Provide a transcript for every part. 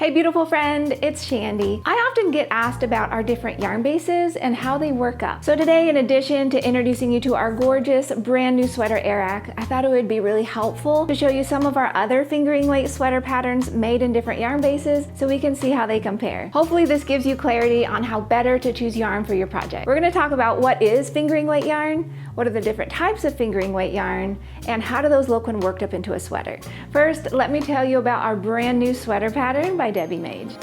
Hey beautiful friend, it's Chandi. I often get asked about our different yarn bases and how they work up. So today, in addition to introducing you to our gorgeous brand new sweater Arak, I thought it would be really helpful to show you some of our other fingering weight sweater patterns made in different yarn bases so we can see how they compare. Hopefully this gives you clarity on how better to choose yarn for your project. We're going to talk about what is fingering weight yarn, what are the different types of fingering weight yarn, and how do those look when worked up into a sweater. First, let me tell you about our brand new sweater pattern by Debbie Made.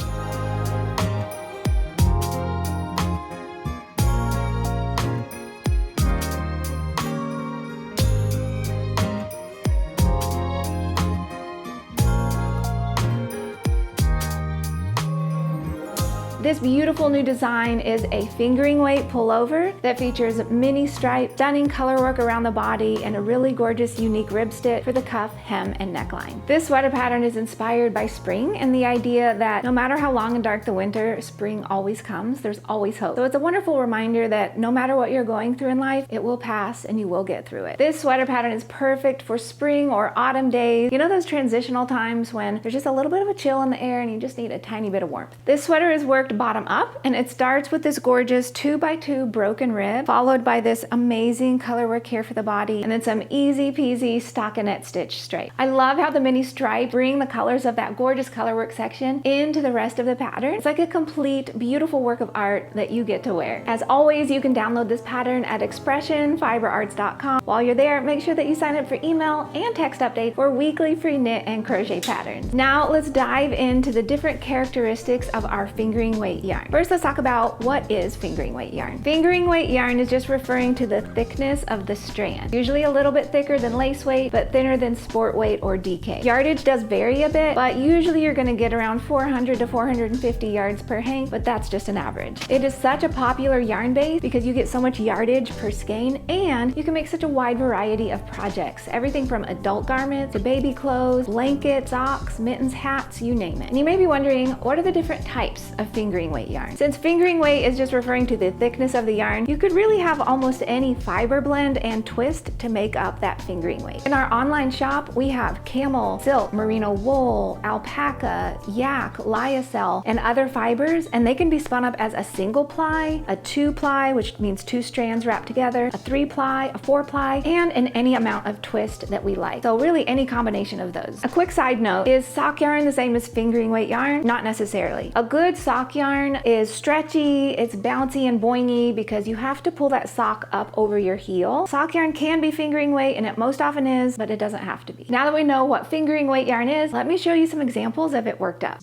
This beautiful new design is a fingering weight pullover that features mini stripe, stunning color work around the body, and a really gorgeous unique rib stitch for the cuff, hem, and neckline. This sweater pattern is inspired by spring and the idea that no matter how long and dark the winter, spring always comes. There's always hope. So it's a wonderful reminder that no matter what you're going through in life, it will pass and you will get through it. This sweater pattern is perfect for spring or autumn days. You know those transitional times when there's just a little bit of a chill in the air and you just need a tiny bit of warmth. This sweater is worked bottom up, and it starts with this gorgeous 2x2 broken rib, followed by this amazing color work here for the body, and then some easy peasy stockinette stitch straight. I love how the mini stripes bring the colors of that gorgeous color work section into the rest of the pattern. It's like a complete, beautiful work of art that you get to wear. As always, you can download this pattern at expressionfiberarts.com. While you're there, make sure that you sign up for email and text updates for weekly free knit and crochet patterns. Now let's dive into the different characteristics of our fingering weight yarn. First, let's talk about what is fingering weight yarn. Fingering weight yarn is just referring to the thickness of the strand. Usually a little bit thicker than lace weight, but thinner than sport weight or DK. Yardage does vary a bit, but usually you're going to get around 400 to 450 yards per hank, but that's just an average. It is such a popular yarn base because you get so much yardage per skein, and you can make such a wide variety of projects. Everything from adult garments to baby clothes, blankets, socks, mittens, hats, you name it. And you may be wondering, what are the different types of fingering weight yarn? Since fingering weight is just referring to the thickness of the yarn, you could really have almost any fiber blend and twist to make up that fingering weight. In our online shop, we have camel, silk, merino wool, alpaca, yak, lyocell, and other fibers, and they can be spun up as a single ply, a two-ply, which means two strands wrapped together, a three-ply, a four-ply, and in any amount of twist that we like. So really any combination of those. A quick side note, is sock yarn the same as fingering weight yarn? Not necessarily. A good sock yarn is stretchy, it's bouncy and boingy because you have to pull that sock up over your heel. Sock yarn can be fingering weight, and it most often is, but it doesn't have to be. Now that we know what fingering weight yarn is, let me show you some examples of it worked up.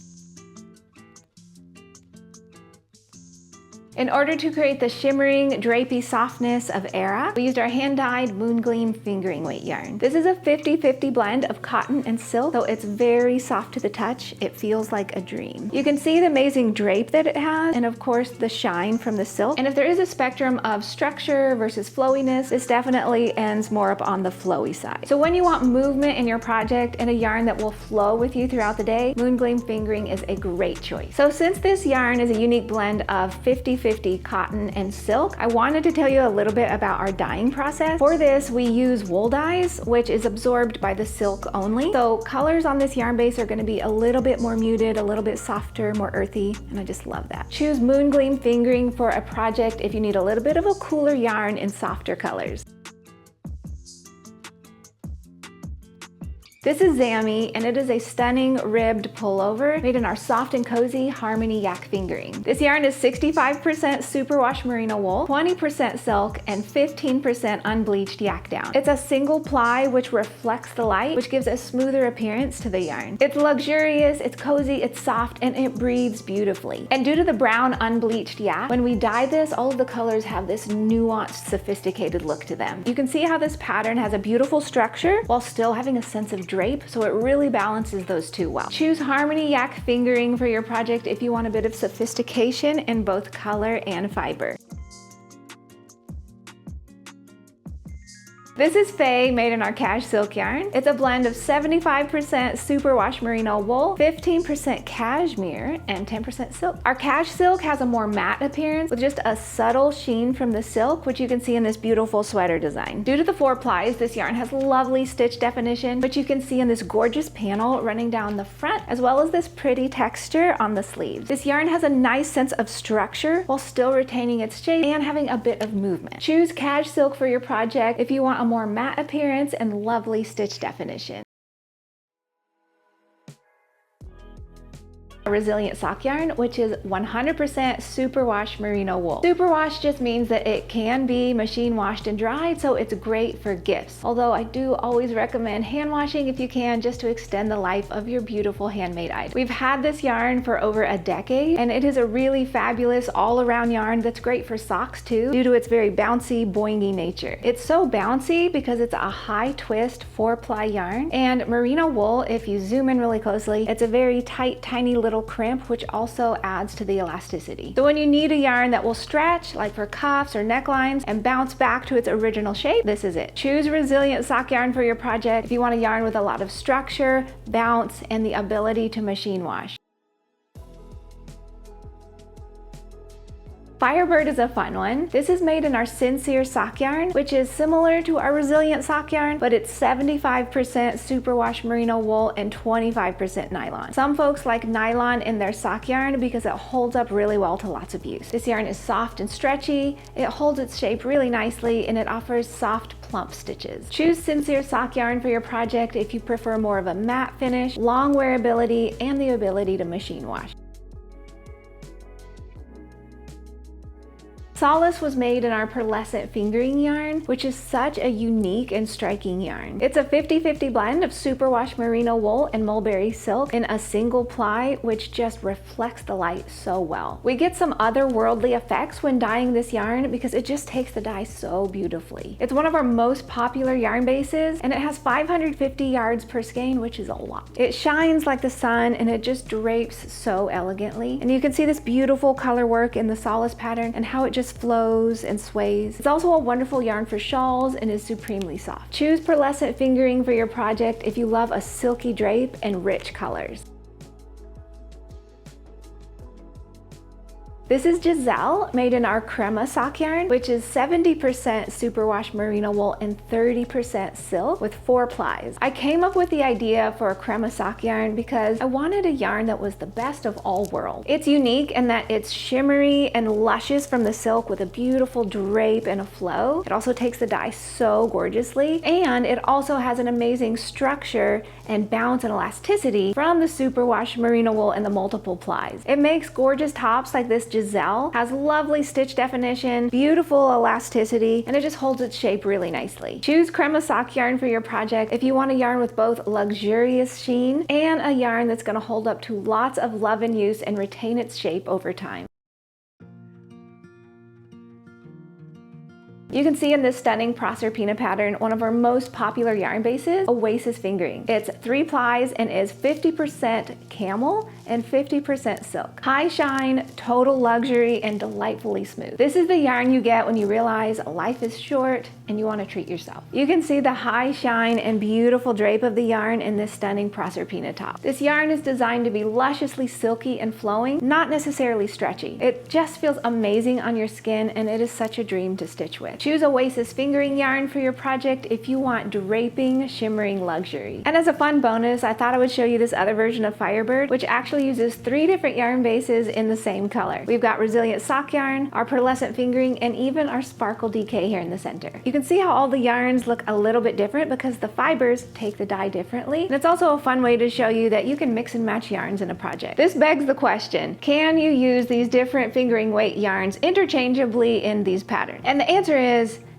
In order to create the shimmering, drapey softness of Earrach, we used our hand-dyed Moongleam Fingering weight yarn. This is a 50-50 blend of cotton and silk, so it's very soft to the touch. It feels like a dream. You can see the amazing drape that it has, and of course the shine from the silk. And if there is a spectrum of structure versus flowiness, this definitely ends more up on the flowy side. So when you want movement in your project and a yarn that will flow with you throughout the day, Moongleam Fingering is a great choice. So since this yarn is a unique blend of 50-50 cotton and silk, I wanted to tell you a little bit about our dyeing process. For this, we use wool dyes, which is absorbed by the silk only. So colors on this yarn base are going to be a little bit more muted, a little bit softer, more earthy, and I just love that. Choose Moongleam Fingering for a project if you need a little bit of a cooler yarn in softer colors. This is Zammy, and it is a stunning ribbed pullover made in our soft and cozy Harmony Yak Fingering. This yarn is 65% superwash merino wool, 20% silk, and 15% unbleached yak down. It's a single ply which reflects the light, which gives a smoother appearance to the yarn. It's luxurious, it's cozy, it's soft, and it breathes beautifully. And due to the brown unbleached yak, when we dye this, all of the colors have this nuanced, sophisticated look to them. You can see how this pattern has a beautiful structure while still having a sense of drape, so it really balances those two well. Choose Harmony Yak Fingering for your project if you want a bit of sophistication in both color and fiber. This is Faye, made in our cash silk yarn. It's a blend of 75% superwash merino wool, 15% cashmere, and 10% silk. Our cash silk has a more matte appearance with just a subtle sheen from the silk, which you can see in this beautiful sweater design. Due to the 4 plies, this yarn has lovely stitch definition, which you can see in this gorgeous panel running down the front, as well as this pretty texture on the sleeves. This yarn has a nice sense of structure while still retaining its shape and having a bit of movement. Choose cash silk for your project if you want a more matte appearance and lovely stitch definition. A resilient sock yarn, which is 100% superwash merino wool. Superwash just means that it can be machine washed and dried, so it's great for gifts. Although I do always recommend hand washing if you can, just to extend the life of your beautiful handmade item. We've had this yarn for over a decade, and it is a really fabulous all-around yarn that's great for socks too, due to its very bouncy, boingy nature. It's so bouncy because it's a high twist 4-ply yarn, and merino wool, if you zoom in really closely, it's a very tight, tiny little crimp, which also adds to the elasticity. So when you need a yarn that will stretch, like for cuffs or necklines, and bounce back to its original shape, this is it. Choose resilient sock yarn for your project if you want a yarn with a lot of structure, bounce, and the ability to machine wash. Firebird is a fun one. This is made in our sincere sock yarn, which is similar to our resilient sock yarn, but it's 75% superwash merino wool and 25% nylon. Some folks like nylon in their sock yarn because it holds up really well to lots of use. This yarn is soft and stretchy, it holds its shape really nicely, and it offers soft, plump stitches. Choose sincere sock yarn for your project if you prefer more of a matte finish, long wearability, and the ability to machine wash. Solace was made in our Pearlescent fingering yarn, which is such a unique and striking yarn. It's a 50-50 blend of superwash merino wool and mulberry silk in a single ply, which just reflects the light so well. We get some otherworldly effects when dyeing this yarn because it just takes the dye so beautifully. It's one of our most popular yarn bases, and it has 550 yards per skein, which is a lot. It shines like the sun, and it just drapes so elegantly. And you can see this beautiful color work in the Solace pattern and how it just flows and sways. It's also a wonderful yarn for shawls and is supremely soft. Choose Pearlescent fingering for your project if you love a silky drape and rich colors. This is Giselle, made in our Crema sock yarn, which is 70% superwash merino wool and 30% silk with 4 plies. I came up with the idea for a Crema sock yarn because I wanted a yarn that was the best of all worlds. It's unique in that it's shimmery and luscious from the silk with a beautiful drape and a flow. It also takes the dye so gorgeously, and it also has an amazing structure and bounce and elasticity from the superwash merino wool and the multiple plies. It makes gorgeous tops like this Giselle, has lovely stitch definition, beautiful elasticity, and it just holds its shape really nicely. Choose Crema sock yarn for your project if you want a yarn with both luxurious sheen and a yarn that's going to hold up to lots of love and use and retain its shape over time. You can see in this stunning Proserpina pattern one of our most popular yarn bases, Oasis fingering. It's 3 plies and is 50% camel and 50% silk. High shine, total luxury, and delightfully smooth. This is the yarn you get when you realize life is short and you want to treat yourself. You can see the high shine and beautiful drape of the yarn in this stunning Proserpina top. This yarn is designed to be lusciously silky and flowing, not necessarily stretchy. It just feels amazing on your skin, and it is such a dream to stitch with. Choose Oasis fingering yarn for your project if you want draping, shimmering luxury. And as a fun bonus, I thought I would show you this other version of Firebird, which actually uses 3 different yarn bases in the same color. We've got resilient sock yarn, our Pearlescent fingering, and even our sparkle DK here in the center. You can see how all the yarns look a little bit different because the fibers take the dye differently. And it's also a fun way to show you that you can mix and match yarns in a project. This begs the question, can you use these different fingering weight yarns interchangeably in these patterns? And the answer is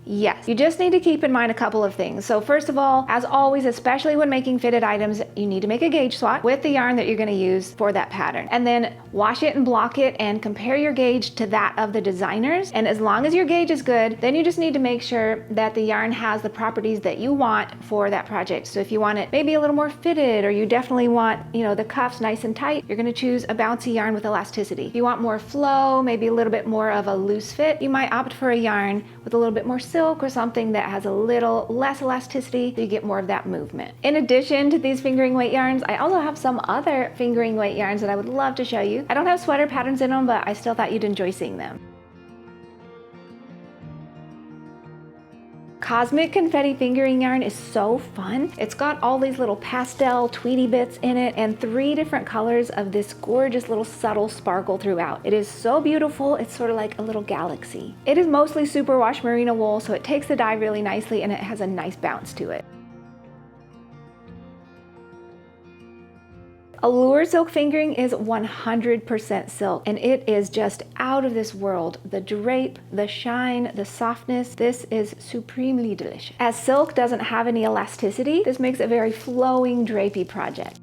yes. You just need to keep in mind a couple of things. So first of all, as always, especially when making fitted items, you need to make a gauge swatch with the yarn that you're going to use for that pattern. And then wash it and block it and compare your gauge to that of the designers. And as long as your gauge is good, then you just need to make sure that the yarn has the properties that you want for that project. So if you want it maybe a little more fitted, or you definitely want, the cuffs nice and tight, you're going to choose a bouncy yarn with elasticity. If you want more flow, maybe a little bit more of a loose fit, you might opt for a yarn with a little bit more silk or something that has a little less elasticity so you get more of that movement. In addition to these fingering weight yarns, I also have some other fingering weight yarns that I would love to show you. I don't have sweater patterns in them, but I still thought you'd enjoy seeing them. Cosmic confetti fingering yarn is so fun. It's got all these little pastel tweedy bits in it and 3 different colors of this gorgeous little subtle sparkle throughout. It is so beautiful, it's sort of like a little galaxy. It is mostly superwash merino wool, so it takes the dye really nicely and it has a nice bounce to it. Allure silk fingering is 100% silk, and it is just out of this world. The drape, the shine, the softness, this is supremely delicious. As silk doesn't have any elasticity, this makes a very flowing, drapey project.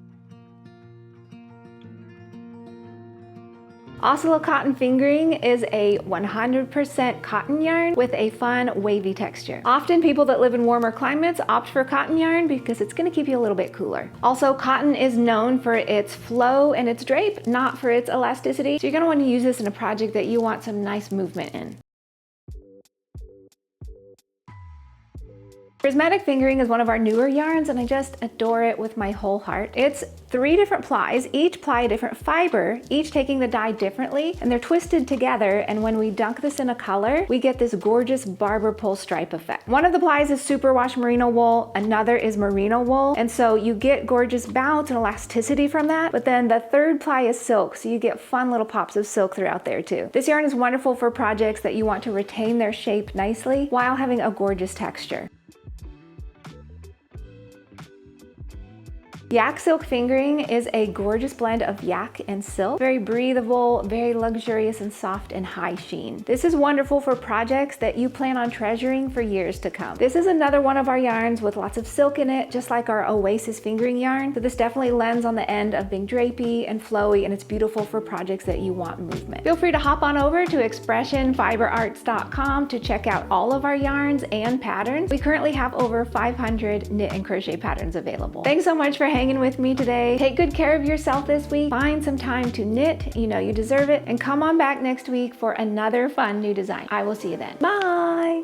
Oscilla cotton fingering is a 100% cotton yarn with a fun wavy texture. Often people that live in warmer climates opt for cotton yarn because it's going to keep you a little bit cooler. Also, cotton is known for its flow and its drape, not for its elasticity. So you're going to want to use this in a project that you want some nice movement in. Prismatic fingering is one of our newer yarns and I just adore it with my whole heart. It's 3 different plies, each ply a different fiber, each taking the dye differently, and they're twisted together, and when we dunk this in a color, we get this gorgeous barber pole stripe effect. One of the plies is superwash merino wool, another is merino wool, and so you get gorgeous bounce and elasticity from that, but then the 3rd ply is silk, so you get fun little pops of silk throughout there too. This yarn is wonderful for projects that you want to retain their shape nicely while having a gorgeous texture. Yak silk fingering is a gorgeous blend of yak and silk. Very breathable, very luxurious and soft and high sheen. This is wonderful for projects that you plan on treasuring for years to come. This is another one of our yarns with lots of silk in it, just like our Oasis fingering yarn. So this definitely lends on the end of being drapey and flowy, and it's beautiful for projects that you want movement. Feel free to hop on over to expressionfiberarts.com to check out all of our yarns and patterns. We currently have over 500 knit and crochet patterns available. Thanks so much for hanging with me today. Take good care of yourself this week. Find some time to knit. You know you deserve it. And come on back next week for another fun new design. I will see you then. Bye!